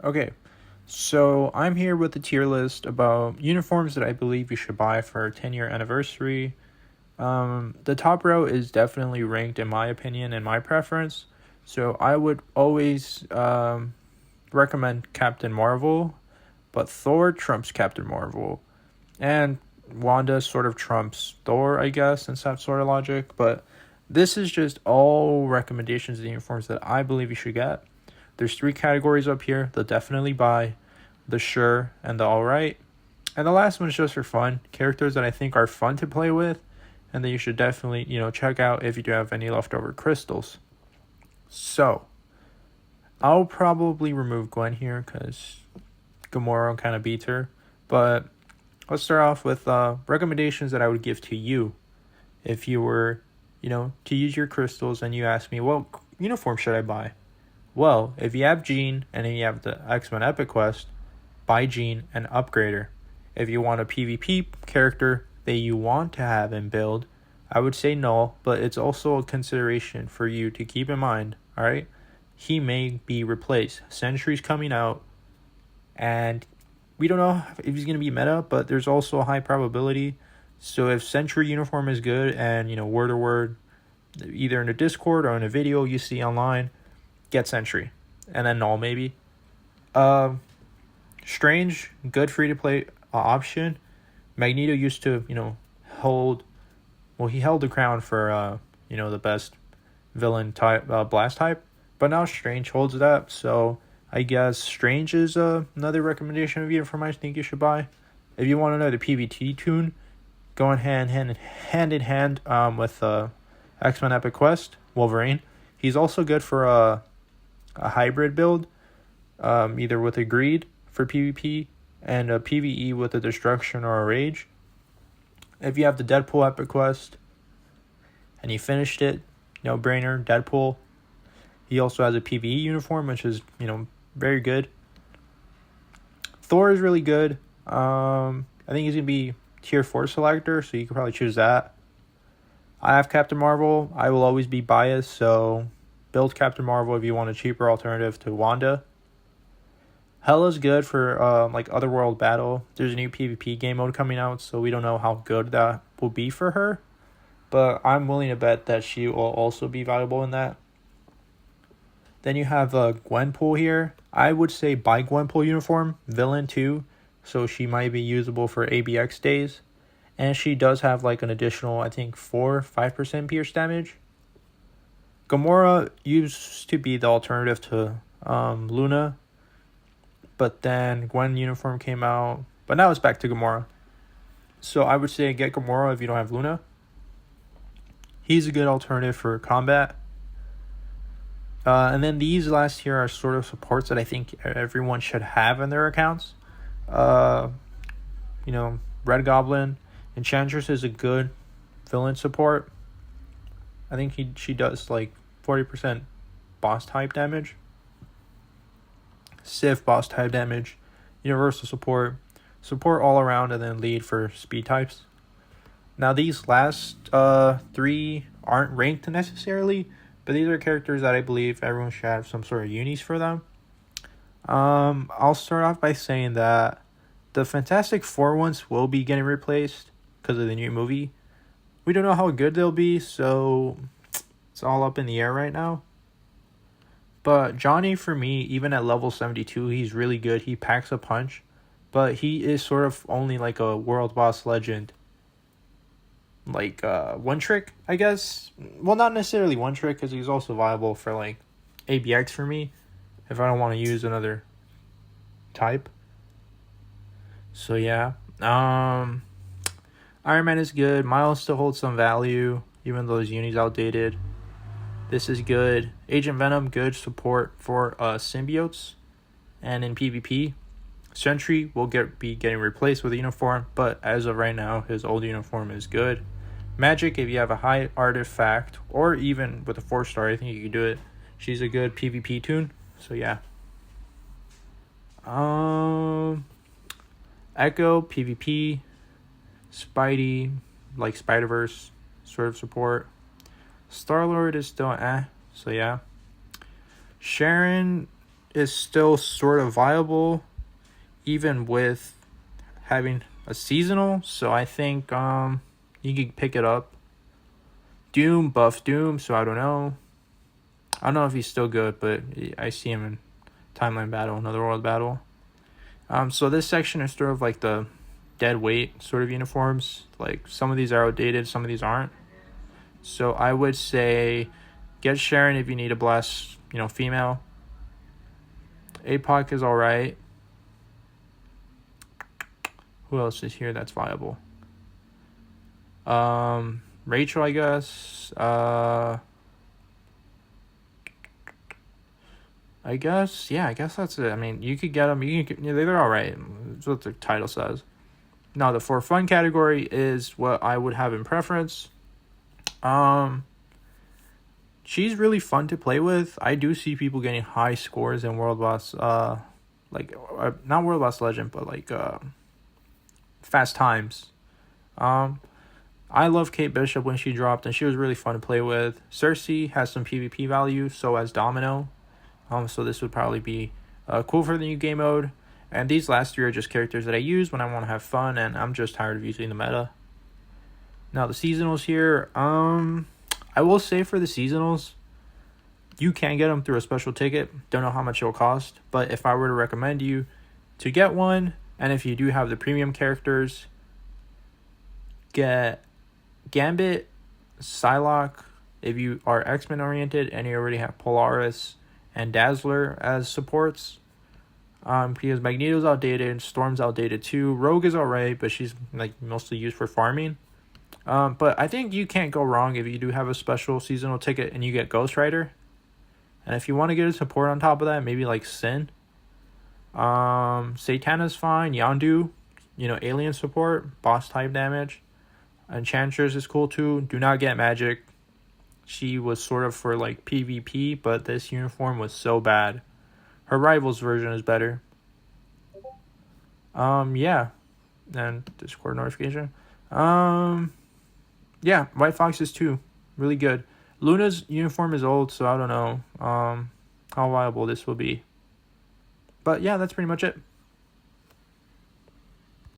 Okay, so I'm here with a tier list about uniforms that I believe you should buy for our 10-year anniversary. The top row is definitely ranked in my opinion and my preference. So I would always recommend Captain Marvel, but Thor trumps Captain Marvel. And Wanda sort of trumps Thor, I guess, in that sort of logic. But this is just all recommendations of the uniforms that I believe you should get. There's 3 categories up here: the definitely buy, the sure, and the alright. And the last one is just for fun. Characters that I think are fun to play with and that you should definitely, check out if you do have any leftover crystals. So, I'll probably remove Gwen here because Gamora kind of beats her. But let's start off with recommendations that I would give to you if you were, to use your crystals and you ask me, what uniform should I buy? Well, if you have Jean and then you have the X-Men Epic Quest, buy Jean and upgrade her. If you want a PvP character that you want to have and build, I would say Null, but it's also a consideration for you to keep in mind, alright? He may be replaced. Sentry's coming out, and we don't know if he's going to be meta, but there's also a high probability. So if Sentry uniform is good and, word to word, either in a Discord or in a video you see online, get Sentry. And then Null maybe. Strange, good free to play option. Magneto used to, he held the crown for, the best villain type, blast type. But now Strange holds it up, so I guess Strange is another recommendation of uniform I think you should buy. If you want another PvT tune, go in hand in hand with X-Men Epic Quest, Wolverine. He's also good for a hybrid build, either with a Greed for PvP and a PvE with a Destruction or a Rage. If you have the Deadpool Epic Quest and you finished it, no brainer, Deadpool. He also has a PvE uniform, which is, very good. Thor is really good. I think he's going to be tier 4 selector, so you can probably choose that. I have Captain Marvel. I will always be biased, so build Captain Marvel if you want a cheaper alternative to Wanda. Hela's good for Otherworld Battle. There's a new PvP game mode coming out, so we don't know how good that will be for her. But I'm willing to bet that she will also be valuable in that. Then you have Gwenpool here. I would say buy Gwenpool uniform, villain too, so she might be usable for ABX days. And she does have an additional, I think, 5% pierce damage. Gamora used to be the alternative to Luna, but then Gwen uniform came out, but now it's back to Gamora. So I would say get Gamora if you don't have Luna. He's a good alternative for combat. And then these last here are sort of supports that I think everyone should have in their accounts. Red Goblin. Enchantress is a good villain support. I think she does 40% boss type damage. Sif boss type damage. Universal support all around, and then lead for speed types. Now these last 3 aren't ranked necessarily, but these are characters that I believe everyone should have some sort of unis for them. I'll start off by saying that the Fantastic Four ones will be getting replaced because of the new movie. We don't know how good they'll be, so it's all up in the air right now. But Johnny, for me, even at level 72, he's really good. He packs a punch, but he is sort of only a world boss legend. One trick, I guess. Well, not necessarily one trick, because he's also viable for ABX for me if I don't want to use another type. So yeah, Iron Man is good. Miles still holds some value even though his uni's outdated. This is good. Agent Venom, good support for symbiotes and in PvP. Sentry will be getting replaced with a uniform, but as of right now, his old uniform is good. Magic, if you have a high artifact, or even with a 4-star, I think you can do it. She's a good PvP tune, so yeah. Echo, PvP. Spidey, Spider-Verse, sort of support. Star-Lord is still so yeah. Sharon is still sort of viable, even with having a seasonal. So I think you could pick it up. Doom, buff Doom, so I don't know. I don't know if he's still good, but I see him in Timeline Battle, Another World Battle. So this section is sort of like the dead weight sort of uniforms. Like some of these are outdated, some of these aren't. So I would say get Sharon if you need a blast, female. APOC is alright. Who else is here that's viable? Rachel, I guess. I guess that's it. I mean, you could get them. They're all right. That's what the title says. Now, the for fun category is what I would have in preference. She's really fun to play with. I do see people getting high scores in World Boss, not World Boss Legend, but Fast Times. I love Kate Bishop when she dropped, and she was really fun to play with. Cersei has some PvP value, so has Domino. So this would probably be cool for the new game mode. And these last three are just characters that I use when I want to have fun, and I'm just tired of using the meta. Now the seasonals here, I will say for the seasonals, you can get them through a special ticket. Don't know how much it'll cost, but if I were to recommend you to get one, and if you do have the premium characters, get Gambit, Psylocke, if you are X-Men oriented and you already have Polaris and Dazzler as supports. Because Magneto's outdated, Storm's outdated too. Rogue is alright, but she's mostly used for farming. But I think you can't go wrong if you do have a special seasonal ticket and you get Ghost Rider. And if you want to get a support on top of that, maybe Sin. Satana's fine. Yondu, alien support, boss type damage. Enchantress is cool too. Do not get Magic. She was sort of for PvP, but this uniform was so bad. Her Rivals version is better. Yeah. And Discord notification. Yeah, White Foxes too. Really good. Luna's uniform is old, so I don't know how viable this will be. But yeah, that's pretty much it.